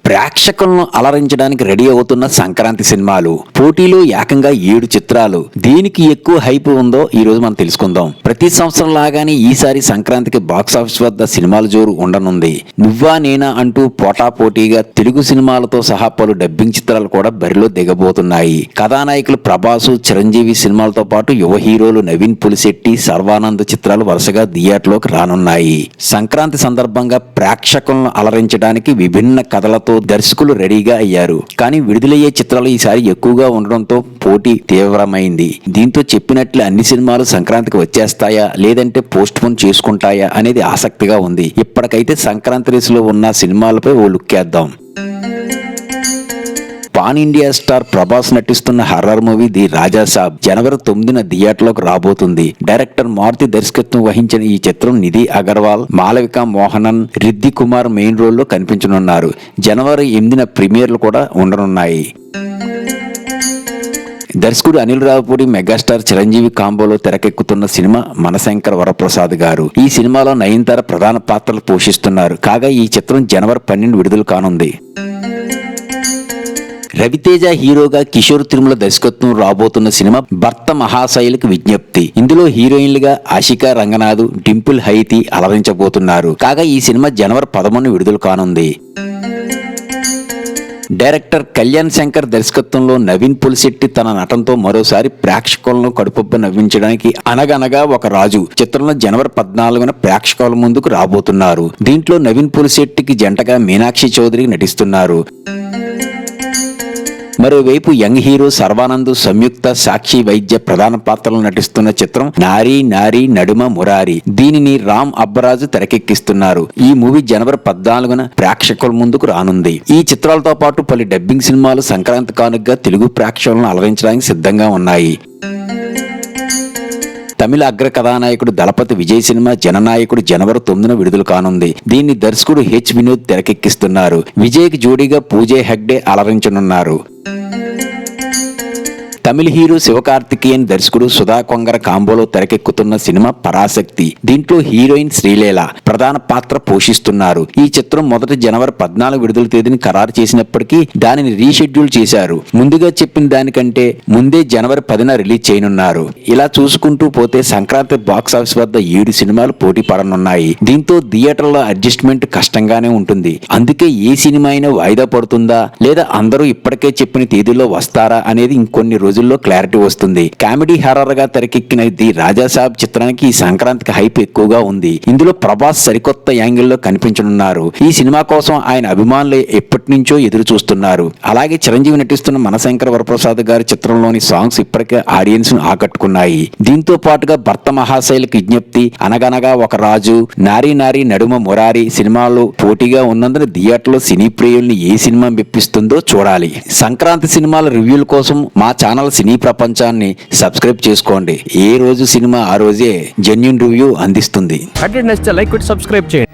ప్రేక్షకులను అలరించడానికి రెడీ అవుతున్న సంక్రాంతి సినిమాలు. పోటీలో ఏకంగా 7 చిత్రాలు. దీనికి ఎక్కువ హైప్ ఉందో ఈ రోజు మనం తెలుసుకుందాం. ప్రతి సంవత్సరం లాగానే ఈసారి సంక్రాంతికి బాక్సాఫీస్ వద్ద సినిమాల జోరు ఉండనుంది. నువ్వా నేనా అంటూ పోటాపోటీగా తెలుగు సినిమాలతో సహా పలు డబ్బింగ్ చిత్రాలు కూడా బరిలో దిగబోతున్నాయి. కథానాయకులు ప్రభాసు, చిరంజీవి సినిమాలతో పాటు యువ హీరోలు నవీన్ పులిశెట్టి, సర్వానంద్ చిత్రాలు వరుసగా థియేటర్లోకి రానున్నాయి. సంక్రాంతి సందర్భంగా ప్రేక్షకులను అలరించడానికి విభిన్న కథలతో దర్శకులు రెడీగా అయ్యారు. కానీ విడుదలయ్యే చిత్రాలు ఈసారి ఎక్కువగా ఉండడంతో పోటీ తీవ్రమైంది. దీంతో చెప్పినట్లు అన్ని సినిమాలు సంక్రాంతికి వచ్చేస్తాయా లేదంటే పోస్ట్ పోన్ చేసుకుంటాయా అనేది ఆసక్తిగా ఉంది. ఇప్పటికైతే సంక్రాంతి రేసులో ఉన్న సినిమాలపై ఓ లుక్కేద్దాం. పాన్ ఇండియా స్టార్ ప్రభాస్ నటిస్తున్న హర్రర్ మూవీ ది రాజా సాబ్ జనవరి 9న థియేటర్లోకి రాబోతుంది. డైరెక్టర్ మారుతి దర్శకత్వం వహించిన ఈ చిత్రం నిధి అగర్వాల్, మాలవిక మోహనన్, రిద్ది కుమార్ మెయిన్ రోల్లో కనిపించనున్నారు. జనవరి 8న ప్రీమియర్లు కూడా ఉండనున్నాయి. దర్శకుడు అనిల్ రావుపూడి, మెగాస్టార్ చిరంజీవి కాంబోలో తెరకెక్కుతున్న సినిమా మనశంకర వరప్రసాద్ గారు. ఈ సినిమాలో నయనతార ప్రధాన పాత్రలు పోషిస్తున్నారు. కాగా ఈ చిత్రం జనవరి 12 విడుదల కానుంది. రవితేజ హీరోగా కిషోర్ తిరుమల దర్శకత్వం రాబోతున్న సినిమా భర్త మహాశైలికి విజ్ఞప్తి. ఇందులో హీరోయిన్లుగా ఆషికా రంగనాథ్, డింపుల్ హైతి అలరించబోతున్నారు. కాగా ఈ సినిమా జనవరి 11 విడుదల కానుంది. డైరెక్టర్ కళ్యాణ్ శంకర్ దర్శకత్వంలో నవీన్ పులిశెట్టి తన నటనతో మరోసారి ప్రేక్షకులను కడుపుబ్బ నవ్వించడానికి అనగనగా ఒక రాజు చిత్రంలో జనవరి 14న ప్రేక్షకుల ముందుకు రాబోతున్నారు. దీంట్లో నవీన్ పులిశెట్టికి జంటగా మీనాక్షి చౌదరి నటిస్తున్నారు. మరోవైపు యంగ్ హీరో సర్వానంద్, సంయుక్త, సాక్షి వైద్య ప్రధాన పాత్రలు నటిస్తున్న చిత్రం నారీ నారీ నడుమ మురారి. దీనిని రామ్ అబ్బరాజు తెరకెక్కిస్తున్నారు. ఈ మూవీ జనవరి 14న ప్రేక్షకుల ముందుకు రానుంది. ఈ చిత్రాలతో పాటు పలు డబ్బింగ్ సినిమాలు సంక్రాంతి కానుకగా తెలుగు ప్రేక్షకులను అలరించడానికి సిద్ధంగా ఉన్నాయి. తమిళ అగ్ర కథానాయకుడు దళపతి విజయ్ సినిమా జననాయకుడు జనవరి 9న విడుదల కానుంది. దీన్ని దర్శకుడు హెచ్ వినోద్ తెరకెక్కిస్తున్నారు. విజయ్కి జోడీగా పూజే హెగ్డే అలరించనున్నారు. తమిళ హీరో శివకార్తికేయన్ దర్శకుడు సుధా కొంగర కాంబోలో తెరకెక్కుతున్న సినిమా పరాశక్తి. దీంట్లో హీరోయిన్ శ్రీలీల ప్రధాన పాత్ర పోషిస్తున్నారు. ఈ చిత్రం మొదట జనవరి 14 విడుదల తేదీని ఖరారు చేసినప్పటికీ దానిని రీషెడ్యూల్ చేశారు. ముందుగా చెప్పిన దానికంటే ముందే జనవరి 10న రిలీజ్ చేయనున్నారు. ఇలా చూసుకుంటూ పోతే సంక్రాంతి బాక్సాఫీస్ వద్ద 7 సినిమాలు పోటీ పడనున్నాయి. దీంతో థియేటర్లో అడ్జస్ట్మెంట్ కష్టంగానే ఉంటుంది. అందుకే ఏ సినిమా అయినా వాయిదా పడుతుందా లేదా అందరూ ఇప్పటికే చెప్పిన తేదీలో వస్తారా అనేది ఇంకొన్ని రోజుల్లో క్లారిటీ వస్తుంది. కామెడీ హర్రర్ గా తెరకెక్కిన ది రాజా సాబ్ చిత్రానికి ఈ సంక్రాంతికి హైప్ ఎక్కువగా ఉంది. ఇందులో ప్రభాస్ సరికొత్త యాంగిల్లో కనిపించనున్నారు. ఈ సినిమా కోసం ఆయన అభిమానులు ఎప్పటి నుంచో ఎదురు చూస్తున్నారు. అలాగే చిరంజీవి నటిస్తున్న మనశంకర వరప్రసాద్ గారి చిత్రంలోని సాంగ్స్ ఇప్పటికే ఆడియన్స్ ను ఆకట్టుకున్నాయి. దీంతో పాటుగా భర్త మహాశైలికి విజ్ఞప్తి, అనగనగా ఒక రాజు, నారీ నారీ నడుమ మురారి సినిమాలు పోటీగా ఉన్నందున థియేటర్లో సినీ ప్రియుల్ని ఏ సినిమా మెప్పిస్తుందో చూడాలి. సంక్రాంతి సినిమాల రివ్యూల కోసం మా ఛానల్ సినీ ప్రపంచాన్ని సబ్స్క్రైబ్ చేసుకోండి. ఏ రోజు సినిమా ఆ రోజే జెన్యూన్ రివ్యూ అందిస్తుంది. లైక్ కొట్టి సబ్స్క్రైబ్ చేయండి.